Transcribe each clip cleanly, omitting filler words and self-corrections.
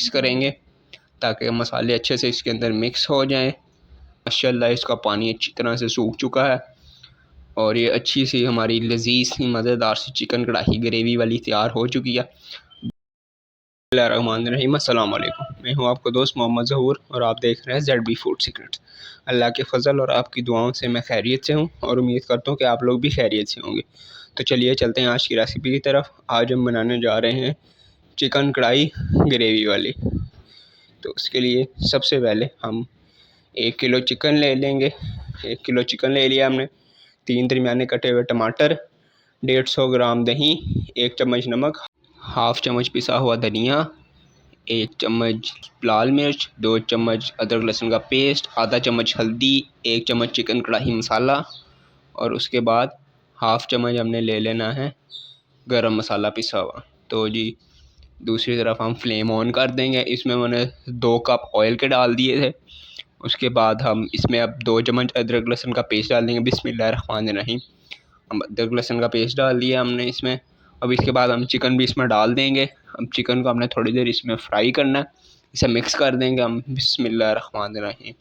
Mix करेंगे ताकि मसाले अच्छे से इसके अंदर मिक्स हो जाएं। माशाल्लाह इसका पानी अच्छी तरह से सूख चुका है और ये अच्छी सी हमारी लजीज सी मज़ेदार सी चिकन कढ़ाई ग्रेवी वाली तैयार हो चुकी है। बिस्मिल्लाहिर्रहमानिर्रहीम, अस्सलाम वालेकुम। मैं हूं आपका दोस्त मोहम्मद ज़हूर और आप देख रहे हैं ZB फूड सीक्रेट्स। अल्लाह के फजल और आपकी दुआओं से मैं खैरियत से हूं और उम्मीद करता हूं कि आप लोग भी खैरियत से होंगे। तो चलिए चलते हैं आज की रेसिपी की तरफ। आज हम बनाने जा रहे हैं चिकन कढ़ाई ग्रेवी वाली। तो उसके लिए सबसे पहले हम 1 किलो चिकन ले लेंगे। 1 किलो चिकन ले लिया हमने। 3 दरमियाने कटे हुए टमाटर, 150 ग्राम दही, 1 चम्मच नमक, हाफ़ चम्मच पिसा हुआ धनिया, 1 चम्मच लाल मिर्च, 2 चम्मच अदरक लहसुन का पेस्ट, आधा चम्मच हल्दी, 1 चम्मच चिकन कढ़ाई मसाला और उसके बाद हाफ़ चम्मच हमने ले लेना है गरम मसाला पिसा हुआ। तो जी दूसरी तरफ हम फ्लेम ऑन कर देंगे। इसमें मैंने 2 कप ऑयल के डाल दिए थे। उसके बाद हम इसमें अब 2 चम्मच अदरक लहसुन का पेस्ट डाल देंगे। बिस्मिल्लाहिर्रहमानिर्रहीम। हम अदरक लहसुन का पेस्ट डाल दिया हमने इसमें। अब इसके बाद हम चिकन भी इसमें डाल देंगे। अब चिकन को हमने थोड़ी देर इसमें फ्राई करना है। इसे मिक्स कर देंगे हम। बिस्मिल्लाहिर्रहमानिर्रहीम।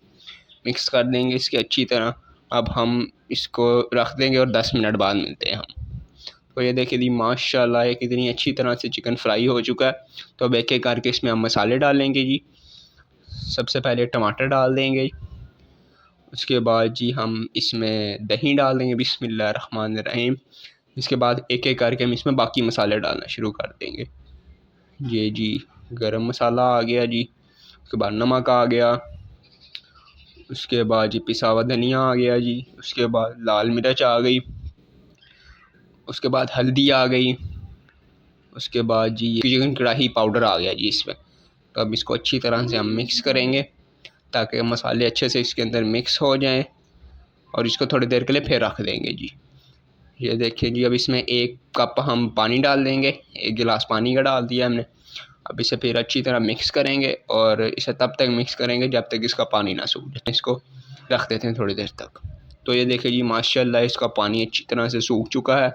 मिक्स कर देंगे इसकी अच्छी तरह। अब हम इसको रख देंगे और 10 मिनट बाद मिलते हैं हम। तो ये देखिए जी माशाल्लाह ये कितनी अच्छी तरह से चिकन फ्राई हो चुका है। तो अब एक एक करके इसमें हम मसाले डालेंगे जी। सबसे पहले टमाटर डाल देंगे। उसके बाद जी हम इसमें दही डाल देंगे। बिस्मिल्लाहिर्रहमानिर्रहीम। इसके बाद एक एक करके हम इसमें बाकी मसाले डालना शुरू कर देंगे। ये जी गरम मसाला आ गया जी। उसके बाद नमक आ गया। उसके बाद जी पिसा हुआ धनिया आ गया जी। उसके बाद लाल मिर्च आ गई। उसके बाद हल्दी आ गई। उसके बाद जी चिकन कढ़ाई पाउडर आ गया जी इसमें। तो अब इसको अच्छी तरह से हम मिक्स करेंगे ताकि मसाले अच्छे से इसके अंदर मिक्स हो जाएं और इसको थोड़ी देर के लिए फिर रख देंगे जी। ये देखिए जी अब इसमें 1 कप हम पानी डाल देंगे। 1 गिलास पानी का डाल दिया हमने। अब इसे फिर अच्छी तरह मिक्स करेंगे और इसे तब तक मिक्स करेंगे जब तक इसका पानी ना सूख जाए। इसको रख देते हैं थोड़ी देर तक। तो ये देखिए जी माशाल्लाह इसका पानी अच्छी तरह से सूख चुका है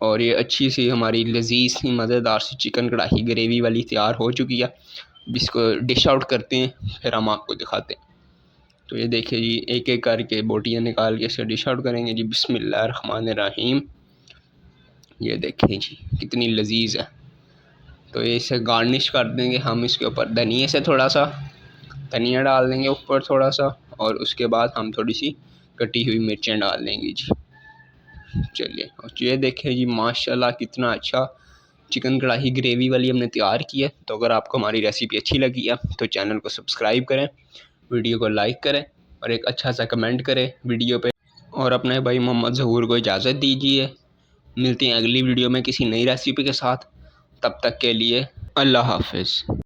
और ये अच्छी सी हमारी लजीज सी मज़ेदार सी चिकन कढ़ाई ग्रेवी वाली तैयार हो चुकी है। इसको डिश आउट करते हैं फिर हम आपको दिखाते हैं। तो ये देखिए जी एक एक करके बोटियाँ निकाल के इसे डिश आउट करेंगे जी। बिस्मिल्लाहिर्रहमानिर्रहीम। ये देखिए जी कितनी लजीज है। तो ये इसे गार्निश कर देंगे हम इसके ऊपर धनिए से। थोड़ा सा धनिया डाल देंगे ऊपर थोड़ा सा और उसके बाद हम थोड़ी सी कटी हुई मिर्चें डाल देंगे जी। चलिए और ये देखिए जी माशाल्लाह कितना अच्छा चिकन कढ़ाई ग्रेवी वाली हमने तैयार की है। तो अगर आपको हमारी रेसिपी अच्छी लगी है तो चैनल को सब्सक्राइब करें, वीडियो को लाइक करें और एक अच्छा सा कमेंट करें वीडियो पे। और अपने भाई मोहम्मद ज़हूर को इजाज़त दीजिए। मिलते हैं अगली वीडियो में किसी नई रेसिपी के साथ। तब तक के लिए अल्लाह हाफ़िज़।